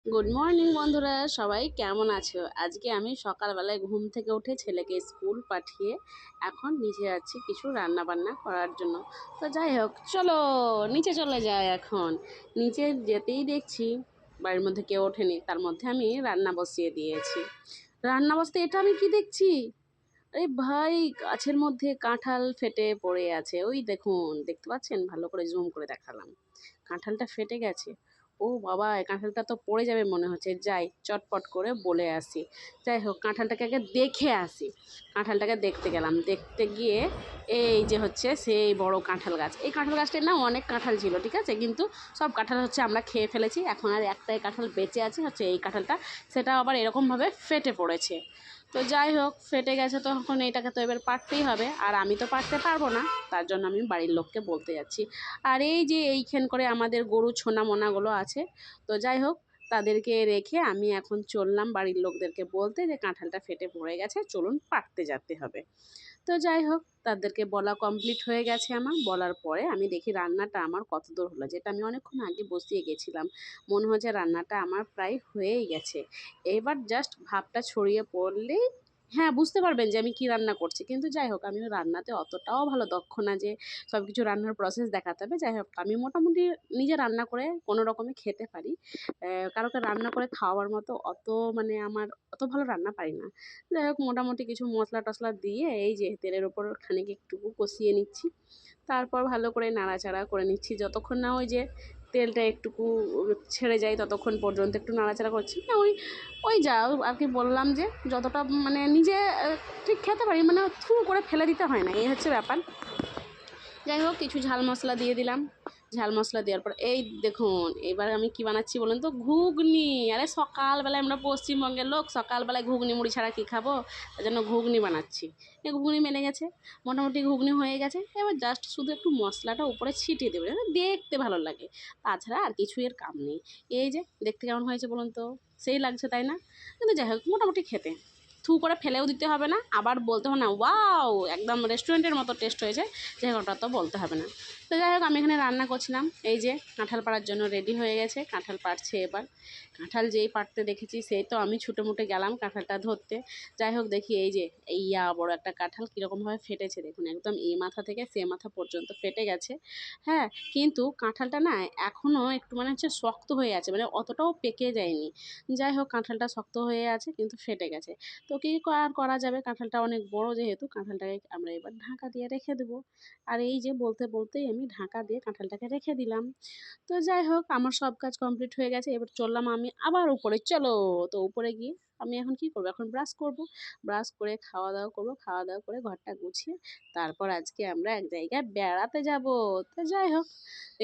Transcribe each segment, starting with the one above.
Good morning বন্ধুরা, সবাই কেমন আছো? আজকে আমি সকালবেলায় ঘুম থেকে উঠে ছেলেকে স্কুল পাঠিয়ে এখন নিচে যাচ্ছি কিছু রান্না বান্না করার জন্য। তো যাই হোক, চলো নিচে চলে যাই। এখন নিচে যেতেই দেখছি বাড়ির মধ্যে কেউ ওঠেনি, তার মধ্যে আমি রান্না বসিয়ে দিয়েছি। রান্না বসতে এটা আমি কি দেখছি, আরে ভাই, গাছের মধ্যে কাঁঠাল ফেটে পড়ে আছে। ওই দেখুন, দেখতে পাচ্ছেন? ভালো করে জুম করে দেখালাম, কাঁঠালটা ফেটে গেছে। ও বাবা, এই কাঁঠালটা তো পড়ে যাবে মনে হচ্ছে। যাই, চটপট করে বলে আসি। যাই হোক, কাঁঠালটাকে আগে দেখে আসি। কাঁঠালটাকে দেখতে গেলাম, দেখতে গিয়ে এই যে হচ্ছে সেই বড় কাঁঠাল গাছ। এই কাঁঠাল গাছটায় না অনেক কাঁঠাল ছিল, ঠিক আছে, কিন্তু সব কাঁঠাল হচ্ছে আমরা খেয়ে ফেলেছি। এখন আর একটাই কাঁঠাল বেঁচে আছে, হচ্ছে এই কাঁঠালটা। সেটা আবার এরকমভাবে ফেটে পড়েছে। তো যাই হোক, ফেটে গেছে তো এখন এইটাকে তো এবার পাড়তেই হবে, আর আমি তো পাড়তে পারবো না। তার জন্য আমি বাড়ির লোককে বলতে যাচ্ছি। আর এই যে এইখান করে আমাদের গরু ছোনা মোনাগুলো আছে, তো যাই হোক, তাদেরকে রেখে আমি এখন চললাম বাড়ির লোকদেরকে বলতে যে কাঁঠালটা ফেটে পড়ে গেছে, চলুন পাড়তে যেতে হবে। তো যাই হোক, তাদেরকে বলা কমপ্লিট হয়ে গেছে আমার। বলার পরে আমি দেখি রান্নাটা আমার কত দূর হলো, যেটা আমি অনেকক্ষণ আগে বসিয়ে গেছিলাম। মনে হচ্ছে রান্নাটা আমার প্রায় হয়েই গেছে। এবার জাস্ট ভাবটা ছড়িয়ে পড়লেই হ্যাঁ, বুঝতে পারবেন যে আমি কি রান্না করছি। কিন্তু যাই হোক, আমি রান্নাতে অতটাও ভালো দক্ষ না যে সব কিছু রান্নার প্রসেস দেখাতে হবে। যাই হোক, আমি মোটামুটি নিজে রান্না করে কোনো রকমে খেতে পারি। কারোকে রান্না করে খাওয়ার মতো অত মানে আমার অত ভালো রান্না পারি না। যাই হোক, মোটামুটি কিছু মশলা টশলা দিয়ে এই যে তেলের ওপর খানিক একটুকু কষিয়ে নিচ্ছি। তারপর ভালো করে নাড়াচাড়া করে নিচ্ছি, যতক্ষণ না ওই যে তেলটা একটুকু ছেড়ে যায় ততক্ষণ পর্যন্ত একটু নাড়াচাড়া করছি। না ওই ওই যা আর কি বললাম, যে যতটা মানে নিজে ঠিক খেতে পারি, মানে থু করে ফেলে দিতে হয় না, এই হচ্ছে ব্যাপার। যাই হোক, কিছু ঝাল মশলা দিয়ে দিলাম। ঝাল মশলা দেওয়ার পর এই দেখুন, এবার আমি কি বানাচ্ছি বলুন তো? ঘুগনি। আরে সকালবেলায় আমরা পশ্চিমবঙ্গের লোক, সকালবেলায় ঘুগনি মুড়ি ছাড়া কী খাবো? তার জন্য ঘুগনি বানাচ্ছি। এই ঘুগনি মেলে গেছে, মোটামুটি ঘুগনি হয়ে গেছে। এবার জাস্ট শুধু একটু মশলাটা উপরে ছিটিয়ে দেবে, দেখতে ভালো লাগে। তাছাড়া আর কিছু এর কাম নেই। এই যে দেখতে কেমন হয়েছে বলুন তো? সেই লাগছে, তাই না? কিন্তু যাই হোক, মোটামুটি খেতে থু করে ফেলেও দিতে হবে না, আবার বলতে হবে না ওয়াও একদম রেস্টুরেন্টের মতো টেস্ট হয়েছে, যে ওটা তো বলতে হবে না। তো যাই হোক, আমি এখানে রান্না করছিলাম। এই যে কাঁঠাল পাড়ার জন্য রেডি হয়ে গেছে, কাঁঠাল পাড়ছে এবার। কাঁঠাল যেই পাড়তে দেখেছি, সেই তো আমি ছুটে মুটে গেলাম কাঁঠালটা ধরতে। যাই হোক, দেখি এই যে বড় একটা কাঁঠাল কীরকমভাবে ফেটেছে দেখুন, একদম এই মাথা থেকে সে মাথা পর্যন্ত ফেটে গেছে। হ্যাঁ, কিন্তু কাঁঠালটা না এখনও একটু মানে হচ্ছে শক্ত হয়ে আছে, মানে অতটাও পেকে যায়নি। যাই হোক, কাঁঠালটা শক্ত হয়ে আছে কিন্তু ফেটে গেছে। তো কী আর করা যাবে, কাঁঠালটা অনেক বড় যেহেতু, কাঁঠালটাকে আমরা এবার ঢাকা দিয়ে রেখে দেবো। আর এই যে বলতে বলতেই আমি ঢাকা দিয়ে কাঁঠালটাকে রেখে দিলাম। তো যাই হোক, আমার সব কাজ কমপ্লিট হয়ে গেছে। এবার চললাম আমি আবার উপরে, চলো। তো উপরে গিয়ে আমি এখন কি করবো? এখন ব্রাশ করব। ব্রাশ করে খাওয়া দাওয়া করবো, খাওয়া দাওয়া করে ঘরটা গুছিয়ে তারপর আজকে আমরা এক জায়গায় বেড়াতে যাব। তো যাই হোক,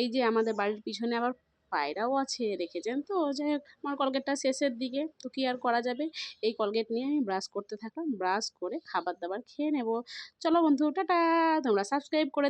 এই যে আমাদের বাড়ির পিছনে আবার পায়রাও আছে, দেখেছেন তো? যাই হোক, আমার কলগেটটা শেষের দিকে, তো কী আর করা যাবে। এই কলগেট নিয়ে আমি ব্রাশ করতে থাকলাম, ব্রাশ করে খাবার দাবার খেয়ে নেব। চলো বন্ধু, টাটা। তোমরা সাবস্ক্রাইব করে